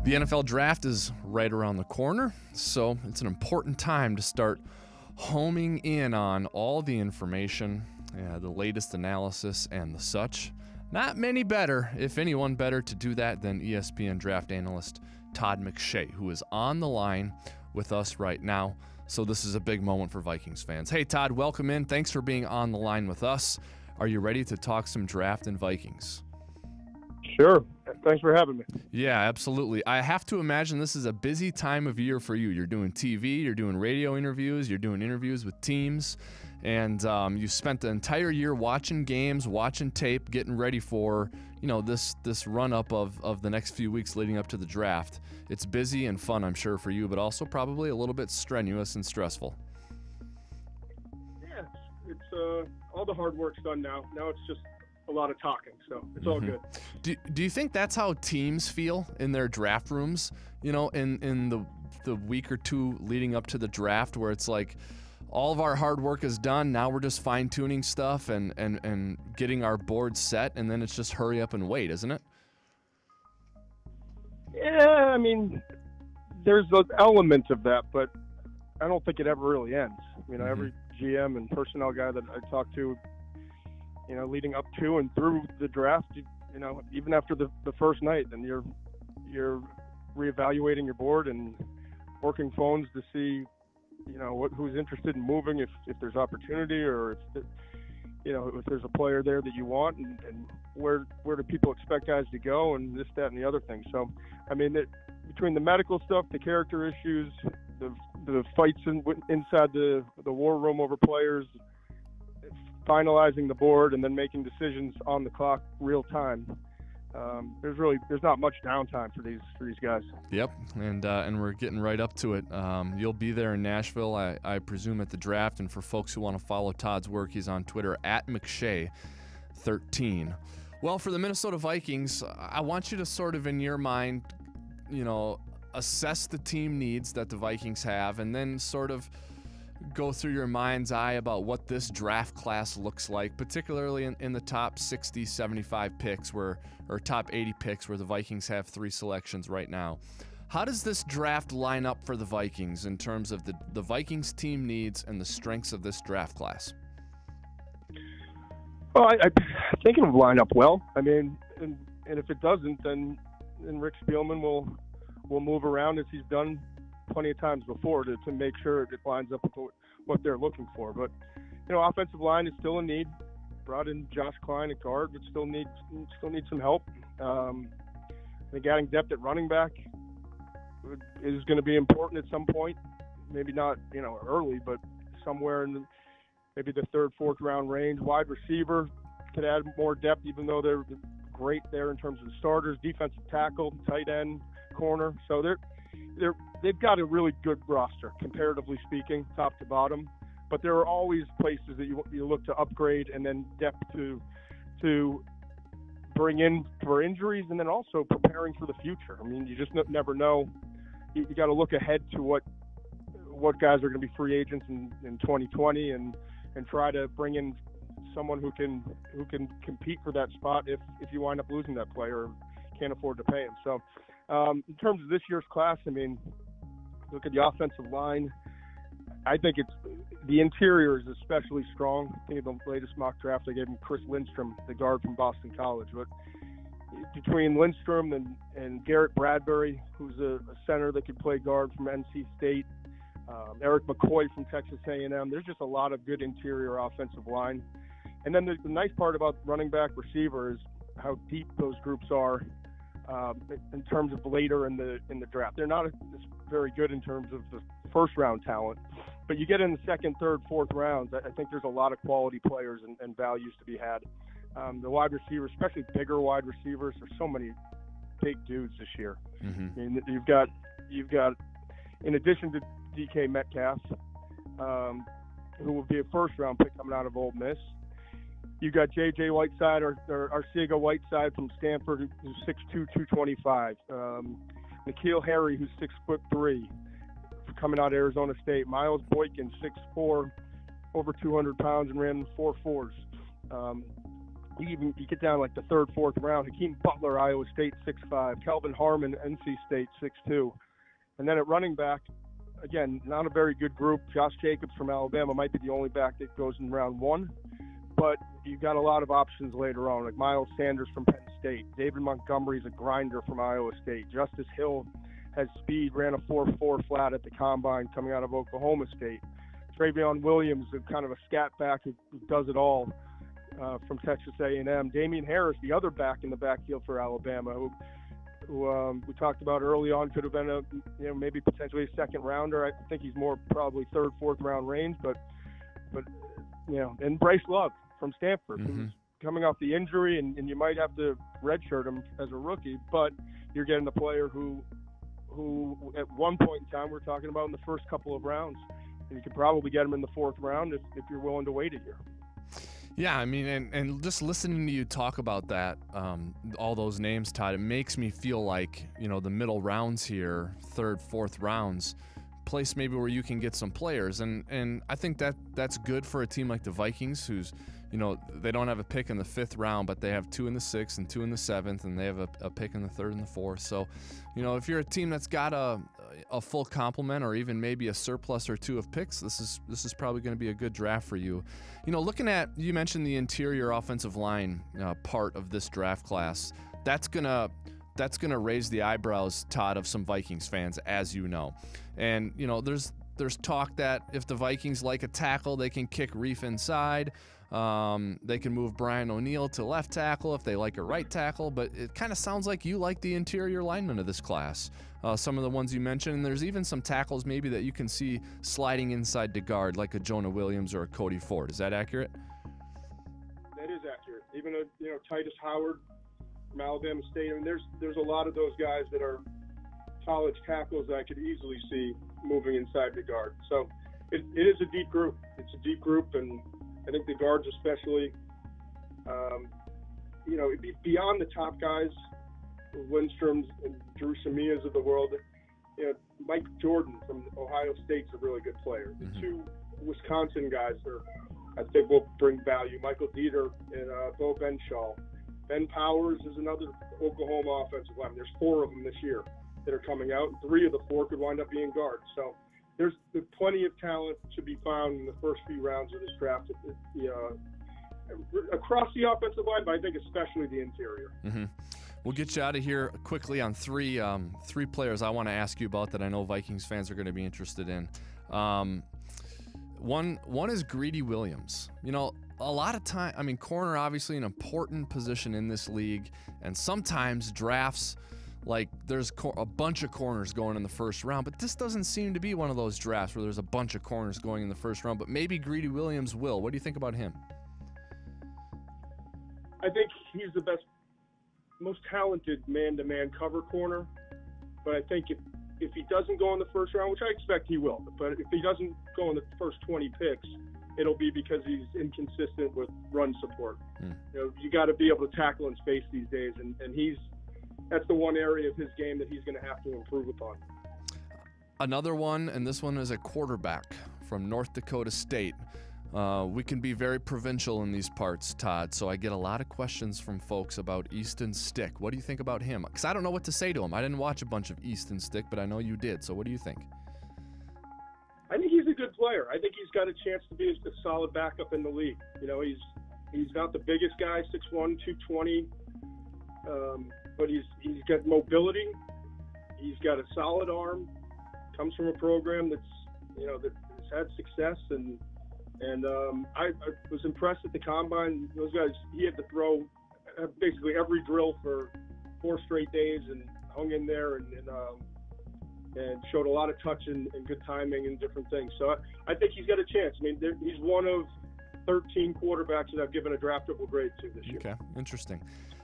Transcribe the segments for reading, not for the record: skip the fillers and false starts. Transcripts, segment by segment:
The NFL draft is right around the corner, so it's an important time to start homing in on all the information, the latest analysis, and the such. Not many better, if anyone better, to do that than ESPN draft analyst Todd McShay, who is on the line with us right now. So this is a big moment for Vikings fans. Hey, Todd, welcome in. Thanks for being on the line with us. Are you ready to talk some draft and Vikings? Sure. Thanks for having me. Yeah, absolutely. I have to imagine this is a busy time of year for you. You're doing TV, you're doing radio interviews, you're doing interviews with teams, and you spent the entire year watching games, watching tape, getting ready for, this run-up of the next few weeks leading up to the draft. It's busy and fun, I'm sure, for you, but also probably a little bit strenuous and stressful. Yeah, it's all the hard work's done now. Now it's just a lot of talking, so it's all good. Do you think that's how teams feel in their draft rooms, in the week or two leading up to the draft, where it's like all of our hard work is done, now we're just fine-tuning stuff and getting our board set, and then it's just hurry up and wait, isn't it? Yeah, I mean, there's an element of that, but I don't think it ever really ends. Every GM and personnel guy that I talk to, leading up to and through the draft, even after the first night, then you're reevaluating your board and working phones to see, who's interested in moving, if there's opportunity, or if there's a player there that you want, and where do people expect guys to go, and this, that, and the other thing. So, I mean, between the medical stuff, the character issues, the fights inside the war room over players, finalizing the board, and then making decisions on the clock real time. There's not much downtime for these guys. Yep, and we're getting right up to it. You'll be there in Nashville, I presume, at the draft. And for folks who want to follow Todd's work, he's on Twitter at McShay13. Well, for the Minnesota Vikings, I want you to sort of, in your mind, assess the team needs that the Vikings have, and then sort of go through your mind's eye about what this draft class looks like, particularly in the top 60, 75 picks or top 80 picks where the Vikings have 3 selections right now. How does this draft line up for the Vikings in terms of the Vikings team needs and the strengths of this draft class? Well, I think it'll line up well. I mean, and if it doesn't, then Rick Spielman will move around as he's done plenty of times before to make sure it lines up with what they're looking for. But offensive line is still a need. Brought in Josh Klein at guard, but still need some help. I think adding depth at running back is going to be important at some point. Maybe not early, but somewhere in maybe the 3rd, 4th round range. Wide receiver could add more depth, even though they're great there in terms of the starters. Defensive tackle, tight end, corner. So they've got a really good roster, comparatively speaking, top to bottom. But there are always places that you look to upgrade, and then depth to bring in for injuries, and then also preparing for the future. I mean, you just never know. You got to look ahead to what guys are going to be free agents in 2020, and try to bring in someone who can compete for that spot if you wind up losing that player or can't afford to pay him. So in terms of this year's class, I mean, look at the offensive line. I think the interior is especially strong. I think of the latest mock draft, I gave him Chris Lindstrom, the guard from Boston College. But between Lindstrom and Garrett Bradbury, who's a center that could play guard from NC State, Eric McCoy from Texas A&M, there's just a lot of good interior offensive line. And then the nice part about running back, receiver is how deep those groups are in terms of later in the draft. They're not very good in terms of the first round talent, but you get in the 2nd, 3rd, 4th rounds, I think there's a lot of quality players and values to be had. The wide receivers, especially bigger wide receivers, there's so many big dudes this year. I mean, you've got in addition to DK Metcalf, who will be a first round pick coming out of Ole Miss. You got J.J. Whiteside or Arcega Whiteside from Stanford, who's 6'2", 225. N'Keal Harry, who's 6'3", coming out of Arizona State. Miles Boykin, 6'4", over 200 pounds, and ran 4.4s. you get down like the third, fourth round. Hakeem Butler, Iowa State, 6'5". Kelvin Harmon, NC State, 6'2". And then at running back, again, not a very good group. Josh Jacobs from Alabama might be the only back that goes in round 1. But you've got a lot of options later on, like Miles Sanders from Penn State. David Montgomery's a grinder from Iowa State. Justice Hill has speed, ran a 4.4 flat at the combine coming out of Oklahoma State. Travion Williams, kind of a scat back who does it all from Texas A&M. Damian Harris, the other back in the backfield for Alabama, who we talked about early on, could have been maybe potentially a second rounder. I think he's more probably third, fourth round range, but and Bryce Love from Stanford, who's coming off the injury, and you might have to redshirt him as a rookie, but you're getting a player who at one point in time we're talking about in the first couple of rounds, and you could probably get him in the fourth round if you're willing to wait a year. Yeah, I mean, and just listening to you talk about that, all those names, Todd, it makes me feel like, the middle rounds here, third, fourth rounds, place maybe where you can get some players. And I think that's good for a team like the Vikings, who's, they don't have a pick in the 5th round, but they have 2 in the 6th and 2 in the 7th, and they have a pick in the 3rd and the 4th. So, if you're a team that's got a full complement or even maybe a surplus or 2 of picks, this is probably going to be a good draft for you. Looking at, you mentioned the interior offensive line part of this draft class. That's gonna raise the eyebrows, Todd, of some Vikings fans, as you know. And there's talk that if the Vikings like a tackle, they can kick Reef inside. They can move Brian O'Neill to left tackle if they like a right tackle, but it kind of sounds like you like the interior linemen of this class. Some of the ones you mentioned, and there's even some tackles maybe that you can see sliding inside to guard, like a Jonah Williams or a Cody Ford. Is that accurate? That is accurate. Even Titus Howard from Alabama State. I mean, there's a lot of those guys that are college tackles that I could easily see moving inside the guard. So it is a deep group. It's a deep group, and I think the guards especially, beyond the top guys, Windstroms and Drew Samias of the world, Mike Jordan from Ohio State's a really good player. The 2 Wisconsin guys I think will bring value. Michael Dieter and Bo Benshaw. Ben Powers is another Oklahoma offensive lineman. There's 4 of them this year that are coming out. 3 of the 4 could wind up being guards. So there's plenty of talent to be found in the first few rounds of this draft across the offensive line, but I think especially the interior. We'll get you out of here quickly on three players I want to ask you about that I know Vikings fans are going to be interested in. One is Greedy Williams. A lot of time, corner obviously an important position in this league, and sometimes drafts, like there's a bunch of corners going in the first round, but this doesn't seem to be one of those drafts where there's a bunch of corners going in the first round, but maybe Greedy Williams will. What do you think about him? I think he's the best, most talented man-to-man cover corner, but I think if he doesn't go in the first round, which I expect he will, but if he doesn't go in the first 20 picks, it'll be because he's inconsistent with run support. You got to be able to tackle in space these days, and that's the one area of his game that he's going to have to improve upon. Another one, and this one is a quarterback from North Dakota State. We can be very provincial in these parts, Todd, so I get a lot of questions from folks about Easton Stick. What do you think about him? Because I don't know what to say to him. I didn't watch a bunch of Easton Stick, but I know you did, so what do you think? I think he's a good player. I think he's got a chance to be a solid backup in the league. He's not the biggest guy, 6'1", 220, but he's got mobility. He's got a solid arm. Comes from a program that's had success, and I was impressed at the combine. Those guys, he had to throw basically every drill for 4 straight days and hung in there and showed a lot of touch and good timing and different things. So I think he's got a chance. He's one of 13 quarterbacks that I've given a draftable grade to this year. Okay, interesting.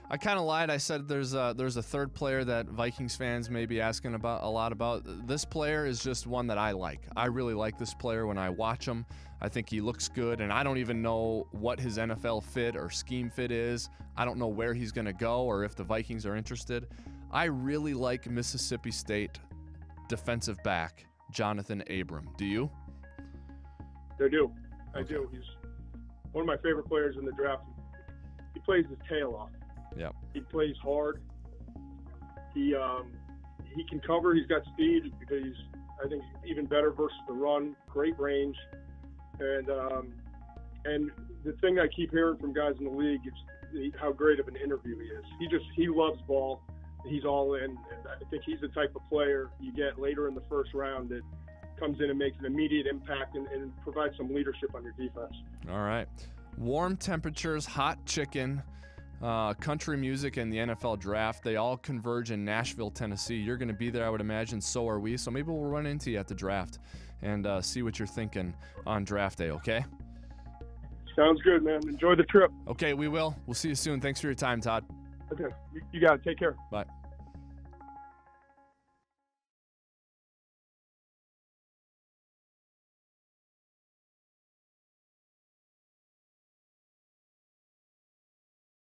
I kind of lied. I said there's a third player that Vikings fans may be asking about a lot about. This player is just one that I like. I really like this player when I watch him. I think he looks good, and I don't even know what his NFL fit or scheme fit is. I don't know where he's going to go or if the Vikings are interested. I really like Mississippi State defensive back Jonathan Abram. Do you? I do. He's one of my favorite players in the draft. plays his tail off. Yep. He plays hard. He can cover. He's got speed. He's, I think, even better versus the run. Great range. And the thing I keep hearing from guys in the league is how great of an interview he is. He loves ball. He's all in. And I think he's the type of player you get later in the first round that comes in and makes an immediate impact and provides some leadership on your defense. All right. Warm temperatures, hot chicken, country music, and the NFL draft, they all converge in Nashville, Tennessee. You're going to be there, I would imagine. So are we. So maybe we'll run into you at the draft and see what you're thinking on draft day, okay? Sounds good, man. Enjoy the trip. Okay, we will. We'll see you soon. Thanks for your time, Todd. Okay. You got it. Take care. Bye.